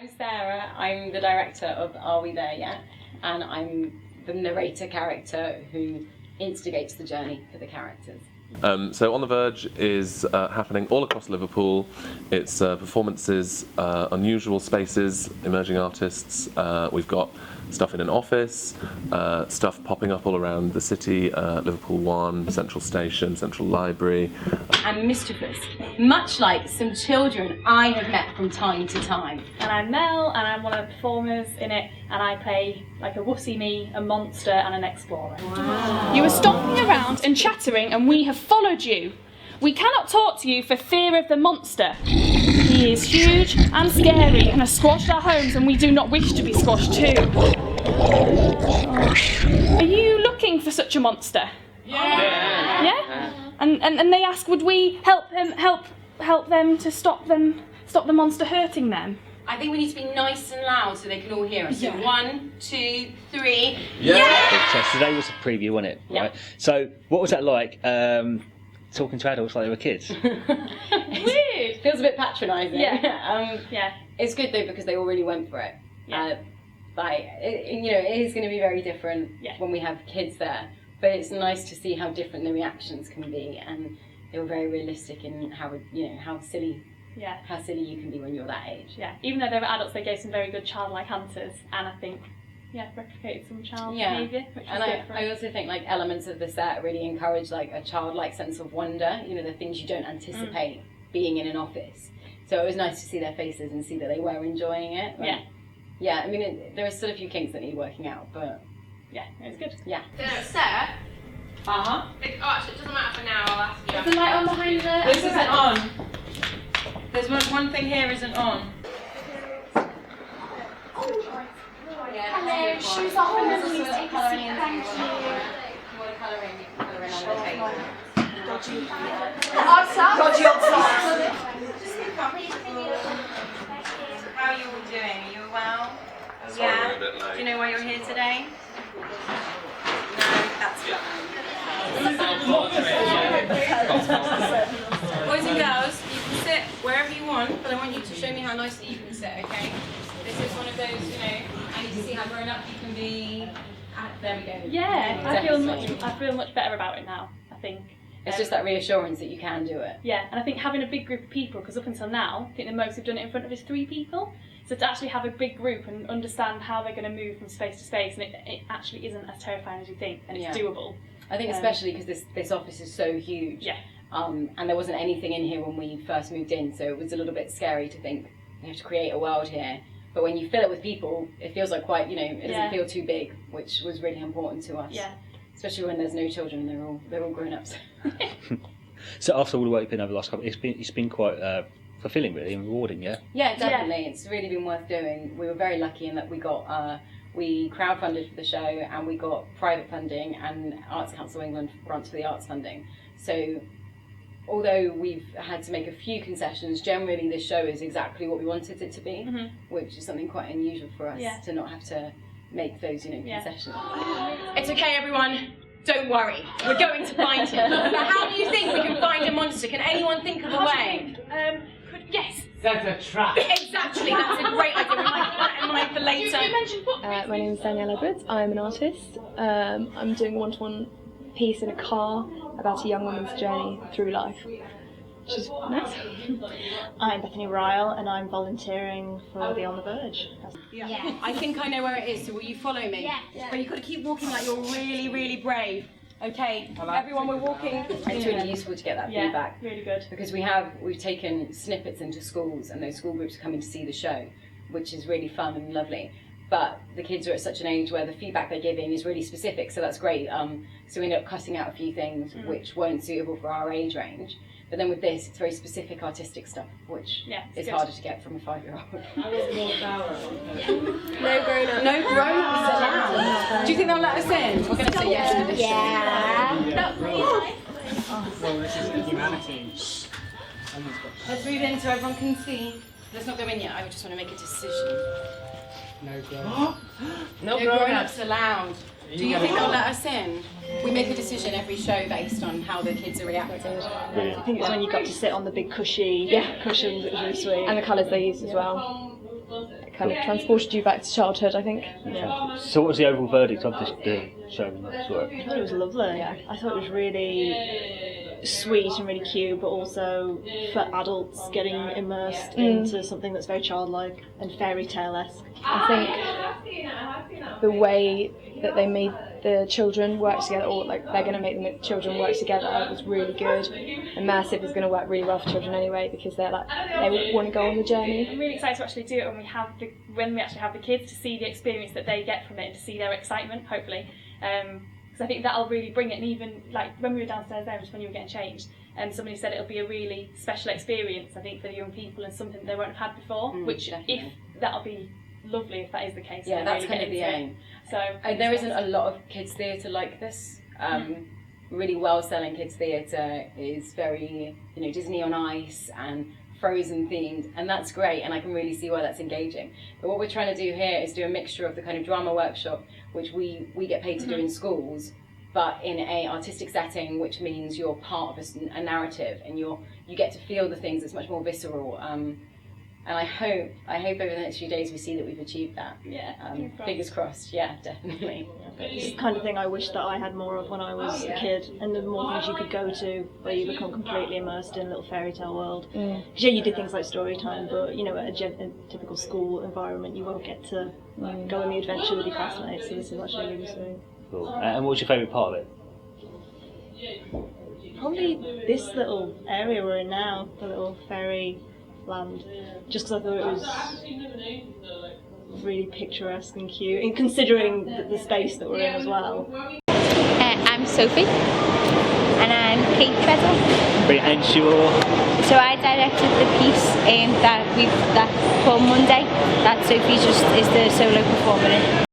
I'm Sarah, I'm the director of Are We There Yet? And I'm the narrator character who instigates the journey for the characters. So On the Verge is happening all across Liverpool. It's performances, unusual spaces, emerging artists. We've got stuff in an office, stuff popping up all around the city, Liverpool 1, Central Station, Central Library. And mischievous, much like some children I have met from time to time. And I'm Mel, and I'm one of the performers in it, and I play like a wussy me, a monster and an explorer. Wow. You were stomping around and chattering, and we have followed you. We cannot talk to you for fear of the monster. He is huge and scary and has squashed our homes, and we do not wish to be squashed too. Are you looking for such a monster? Yeah. Yeah? And they ask, would we help them to stop the monster hurting them? I think we need to be nice and loud so they can all hear us. So 1, 2, 3. Yeah! So today was a preview, wasn't it? Yeah. Right. So what was that like, talking to adults like they were kids? Weird. Feels a bit patronising. Yeah. Yeah. It's good though because they all really went for it. Yeah. It is going to be very different when we have kids there. But it's nice to see how different the reactions can be, and they were very realistic in how silly you can be when you're that age. Yeah, even though they were adults, they gave some very good childlike answers, and I think, replicated some child behaviour, which was good for us. I also think like elements of the set really encourage like a childlike sense of wonder. You know, the things you don't anticipate being in an office. So it was nice to see their faces and see that they were enjoying it. Yeah. I mean, there are still a few kinks that need working out, but yeah, it was good. Yeah. So Sarah. Actually, it doesn't matter for now. I'll ask you. Is the light on behind there? This isn't on. There's one thing here isn't on. Hello, shoes off and then please take a seat. Thank you. If you want to colour in, you can colour in on the table. Dodgy old socks. How are you all doing? Are you well? Yeah. Do you know why you're here today? No, that's fine. Boys and girls, you can sit wherever you want, but I want you to show me how nicely you can sit, okay? This is one of those, I need to see how grown up you can be. There we go. Yeah, I feel much better about it now, I think. It's just that reassurance that you can do it. Yeah, and I think having a big group of people, because up until now, I think the most we've done it in front of is 3 people. So to actually have a big group and understand how they're going to move from space to space, and it actually isn't as terrifying as you think, and it's doable. I think especially because this office is so huge. Yeah. And there wasn't anything in here when we first moved in, so it was a little bit scary to think we have to create a world here. But when you fill it with people, it feels like quite, it doesn't feel too big, which was really important to us. Yeah. Especially when there's no children and they're all grown ups. So after all the work you've been over the last couple, it's been quite fulfilling, really, and rewarding, yeah. Yeah, definitely. Yeah. It's really been worth doing. We were very lucky in that we got we crowdfunded for the show, and we got private funding and Arts Council England grants for the arts funding. So although we've had to make a few concessions, generally this show is exactly what we wanted it to be, which is something quite unusual for us to not have to make those concessions. It's okay, everyone. Don't worry, we're going to find him. But how do you think we can find a monster? Can anyone think of a way? Yes. Set a trap. Exactly, that's a great idea. We might keep that in mind for later. You mentioned footprints. My name is Danielle Edwards. I'm an artist. I'm doing a one-to-one piece in a car about a young woman's journey through life, which is nice. I'm Bethany Ryle, and I'm volunteering for the On the Verge. Yeah. I think I know where it is, so will you follow me? Yeah. But you've got to keep walking like you're really, really brave. Okay, everyone, we're walking. It's really useful to get that feedback. Really good. Because we've taken snippets into schools, and those school groups are coming to see the show, which is really fun and lovely. But the kids are at such an age where the feedback they're giving is really specific, so that's great. So we ended up cutting out a few things which weren't suitable for our age range. But then with this, it's very specific artistic stuff, which is harder to get from a 5-year-old. No grown-ups. No grown-ups allowed. Do you think they'll let us in? We're going to say yes to this. Yeah. Well, this is humanity. Let's move in so everyone can see. Let's not go in yet. I just want to make a decision. No grown-ups. No grown-ups allowed. Do you think they'll let us in? We make a decision every show based on how the kids are reacting. I think it's when you got to sit on the big cushy cushions, it was really sweet. And the colours they used as well. kind of transported you back to childhood, I think. Yeah. So what was the overall verdict of the show when you saw I it? thought it was lovely. Yeah. I thought it was really sweet and really cute, but also for adults getting immersed into something that's very childlike and fairy tale-esque. I think the way that they made the children work together, or like they're going to make the children work together, was really good. Immersive is going to work really well for children anyway, because they're like, they want to go on the journey. I'm really excited to actually do it when we actually have the kids, to see the experience that they get from it, and to see their excitement, hopefully. Because I think that'll really bring it. And even like when we were downstairs there, just when you were getting changed, and somebody said it'll be a really special experience, I think, for the young people, and something that they won't have had before. Which, definitely. if that'll be lovely if that is the case. Yeah, and that's really kind of get the into aim. it. So There isn't a lot of kids theatre like this. Really well-selling kids theatre is very, Disney on Ice and Frozen themed, and that's great, and I can really see why that's engaging. But what we're trying to do here is do a mixture of the kind of drama workshop, which we get paid to do in schools, but in a artistic setting, which means you're part of a narrative, and you get to feel the things. It's much more visceral. And I hope over the next few days we see that we've achieved that. Yeah, fingers crossed. Yeah, definitely. It's the kind of thing I wish that I had more of when I was a kid, and the more things you could go to where you become completely immersed in a little fairy tale world. Yeah, you did things like story time, but at a typical school environment, you won't get to go on the adventure with your classmates. So this is actually really sweet. Cool. And what was your favourite part of it? Probably this little area we're in now, the little fairy land, just because I thought it was really picturesque and cute, and considering the space that we're in as well. I'm Sophie, and I'm Kate Treadle. And sure. So I directed the piece that's called Monday, that Sophie just is the solo performer in.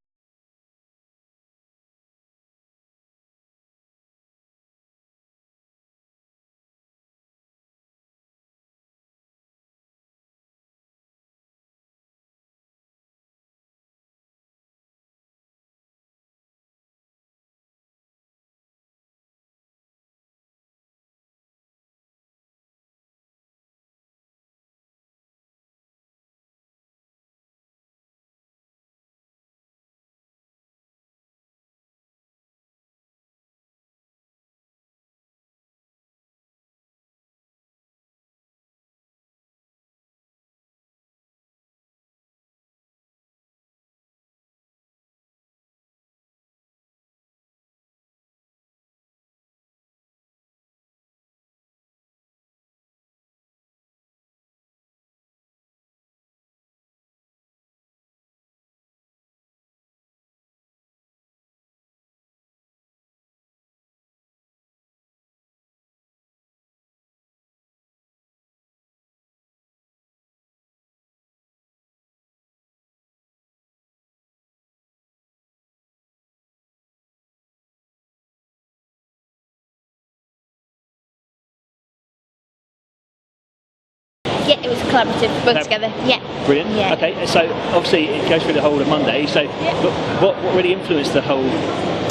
Yeah, it was collaborative, both together. Yeah. Brilliant. Yeah. Okay, so obviously it goes through the whole of Monday. So what really influenced the whole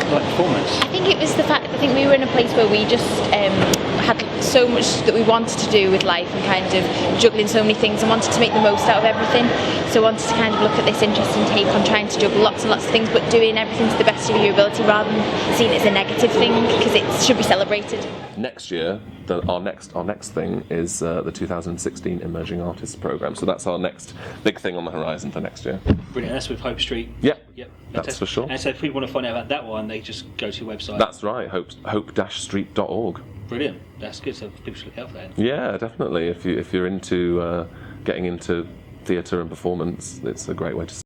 performance? I think it was the fact. I think we were in a place where we just had so much that we wanted to do with life, and kind of juggling so many things, and wanted to make the most out of everything. So wanted to kind of look at this interesting take on trying to juggle lots and lots of things, but doing everything to the best of your ability, rather than seeing it as a negative thing, because it should be celebrated. Next year, our next thing is the 2016 Emerging Artists Programme. So that's our next big thing on the horizon for next year. Brilliant. That's with Hope Street. Yep. Yep. That's for sure. And so if people want to find out about that one, they just go to your website. That's right. hope-street.org. Brilliant. That's good. So people should look out for that. Yeah, definitely. If you're into getting into theatre and performance, it's a great way to